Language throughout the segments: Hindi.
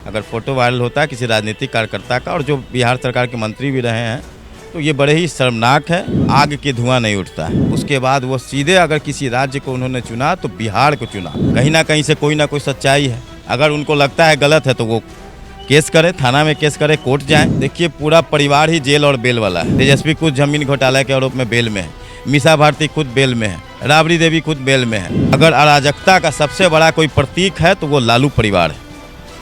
अगर फोटो वायरल होता है किसी राजनीतिक कार्यकर्ता का और जो बिहार सरकार के मंत्री भी रहे हैं, तो ये बड़े ही शर्मनाक है। आग के धुआं नहीं उठता है। उसके बाद वो सीधे अगर किसी राज्य को उन्होंने चुना तो बिहार को चुना। कहीं ना कहीं से कोई ना कोई सच्चाई है। अगर उनको लगता है गलत है तो वो केस करे, थाना में केस करे, कोर्ट जाए। देखिए पूरा परिवार ही जेल और बेल वाला है। तेजस्वी खुद जमीन घोटाला के आरोप में बेल में है, मीसा भारती खुद बेल में है, राबड़ी देवी खुद बेल में है। अगर अराजकता का सबसे बड़ा कोई प्रतीक है तो वो लालू परिवार है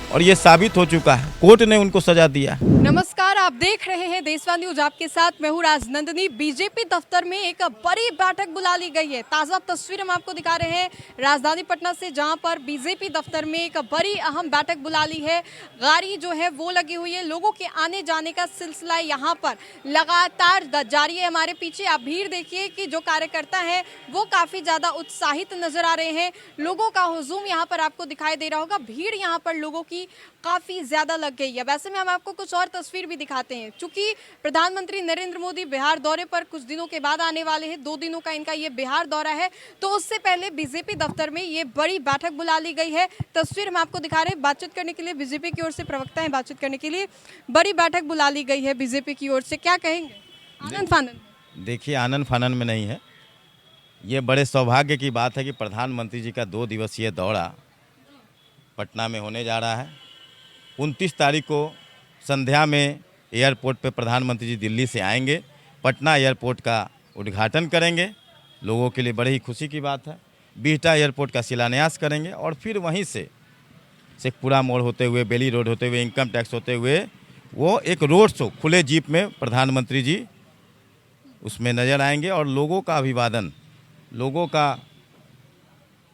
और ये साबित हो चुका है। कोर्ट ने उनको सजा दिया। नमस्कार, आप देख रहे हैं देशवान न्यूज। आपके साथ मैं हूं राजनंदिनी। बीजेपी दफ्तर में एक बड़ी बैठक बुला ली गई है। ताज़ा तस्वीर हम आपको दिखा रहे हैं राजधानी पटना से, जहां पर बीजेपी दफ्तर में एक बड़ी अहम बैठक बुला ली है। गाड़ी जो है वो लगी हुई है। लोगों के आने जाने का सिलसिला यहाँ पर लगातार जारी है। हमारे पीछे आप भीड़ देखिए कि जो कार्यकर्ता है वो काफ़ी ज़्यादा उत्साहित नजर आ रहे हैं। लोगों का हुजूम यहाँ पर आपको दिखाई दे रहा होगा। भीड़ यहाँ पर लोगों की काफी ज्यादा लग गई है। वैसे में हम आपको कुछ और तस्वीर भी दिखाते हैं। चूंकि प्रधानमंत्री नरेंद्र मोदी बिहार दौरे पर कुछ दिनों के बाद आने वाले हैं, 2 दिनों का इनका ये बिहार दौरा है, तो उससे पहले बीजेपी दफ्तर में ये बड़ी बैठक बुला ली गई है। तस्वीर हम आपको दिखा रहे हैं। बातचीत करने के लिए बीजेपी की ओर से प्रवक्ता है, बातचीत करने के लिए बड़ी बैठक बुला ली गई है बीजेपी की ओर से। क्या कहेंगे? आनंद फानन? देखिए आनंद फानन में नहीं है। ये बड़े सौभाग्य की बात है कि प्रधानमंत्री जी का 2 दिवसीय दौरा पटना में होने जा रहा है। 29 तारीख को संध्या में एयरपोर्ट पे प्रधानमंत्री जी दिल्ली से आएंगे, पटना एयरपोर्ट का उद्घाटन करेंगे। लोगों के लिए बड़ी ही खुशी की बात है। बिहटा एयरपोर्ट का शिलान्यास करेंगे और फिर वहीं से शेखपुरा मोड़ होते हुए, बेली रोड होते हुए, इनकम टैक्स होते हुए वो एक रोड शो खुले जीप में प्रधानमंत्री जी उसमें नज़र आएंगे और लोगों का अभिवादन, लोगों का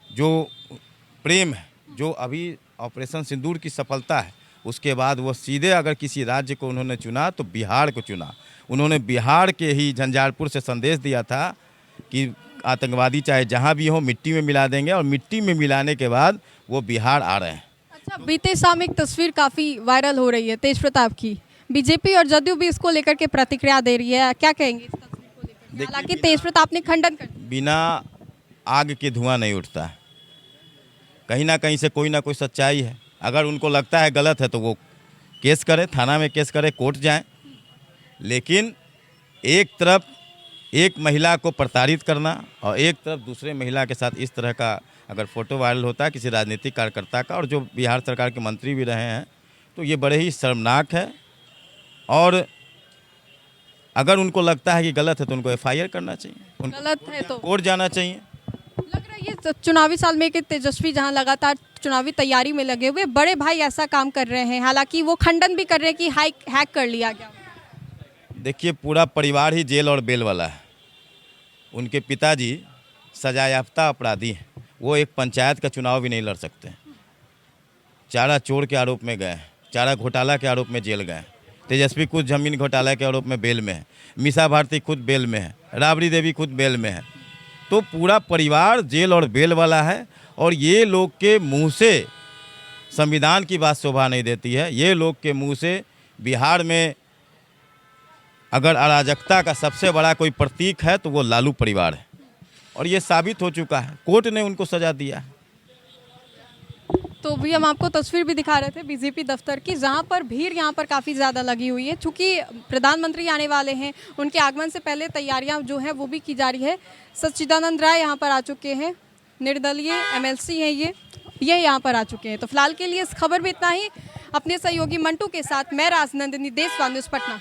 जो प्रेम है, जो अभी ऑपरेशन सिंदूर की सफलता है, उसके बाद वो सीधे अगर किसी राज्य को उन्होंने चुना तो बिहार को चुना। उन्होंने बिहार के ही झंझारपुर से संदेश दिया था कि आतंकवादी चाहे जहां भी हो मिट्टी में मिला देंगे और मिट्टी में मिलाने के बाद वो बिहार आ रहे हैं। अच्छा, बीते शाम एक तस्वीर काफ़ी वायरल हो रही है तेज प्रताप की। बीजेपी और जदयू भी इसको लेकर के प्रतिक्रिया दे रही है। क्या कहेंगे इस तस्वीर को लेकर? हालांकि तेज प्रताप ने खंडन कर दिया। बिना आग के धुआं नहीं उठता है। कहीं ना कहीं से कोई ना कोई सच्चाई है। अगर उनको लगता है गलत है तो वो केस करे, थाना में केस करे, कोर्ट जाए। लेकिन एक तरफ एक महिला को प्रताड़ित करना और एक तरफ दूसरे महिला के साथ इस तरह का अगर फोटो वायरल होता है किसी राजनीतिक कार्यकर्ता का और जो बिहार सरकार के मंत्री भी रहे हैं, तो ये बड़े ही शर्मनाक है। और अगर उनको लगता है कि गलत है तो उनको FIR करना चाहिए, उनको गलत है तो कोर्ट जाना चाहिए। लग रहा है ये चुनावी साल में कि तेजस्वी जहां लगातार चुनावी तैयारी में लगे हुए, बड़े भाई ऐसा काम कर रहे हैं। हालांकि वो खंडन भी कर रहे हैं कि हैक कर लिया गया। देखिए पूरा परिवार ही जेल और बेल वाला है। उनके पिताजी सजायाफ्ता अपराधी हैं। वो एक पंचायत का चुनाव भी नहीं लड़ सकते। चारा चोर के आरोप में गए, चारा घोटाला के आरोप में जेल गए। तेजस्वी खुद जमीन घोटाला के आरोप में बेल में है, मीसा भारती खुद बेल में है, राबड़ी देवी खुद बेल में है। तो पूरा परिवार जेल और बेल वाला है और ये लोग के मुंह से संविधान की बात शोभा नहीं देती है। ये लोग के मुंह से बिहार में अगर अराजकता का सबसे बड़ा कोई प्रतीक है तो वो लालू परिवार है और ये साबित हो चुका है। कोर्ट ने उनको सजा दिया है। तो भी हम आपको तस्वीर भी दिखा रहे थे बीजेपी दफ्तर की, जहां पर भीड़ यहां पर काफ़ी ज़्यादा लगी हुई है। चूँकि प्रधानमंत्री आने वाले हैं, उनके आगमन से पहले तैयारियां जो हैं वो भी की जा रही है। सच्चिदानंद राय यहां पर आ चुके हैं, निर्दलीय MLC हैं ये यहाँ पर आ चुके हैं। तो फिलहाल के लिए इस खबर में इतना ही। अपने सहयोगी मंटू के साथ मैं राजनंदिनी, देशवान न्यूज़ पटना।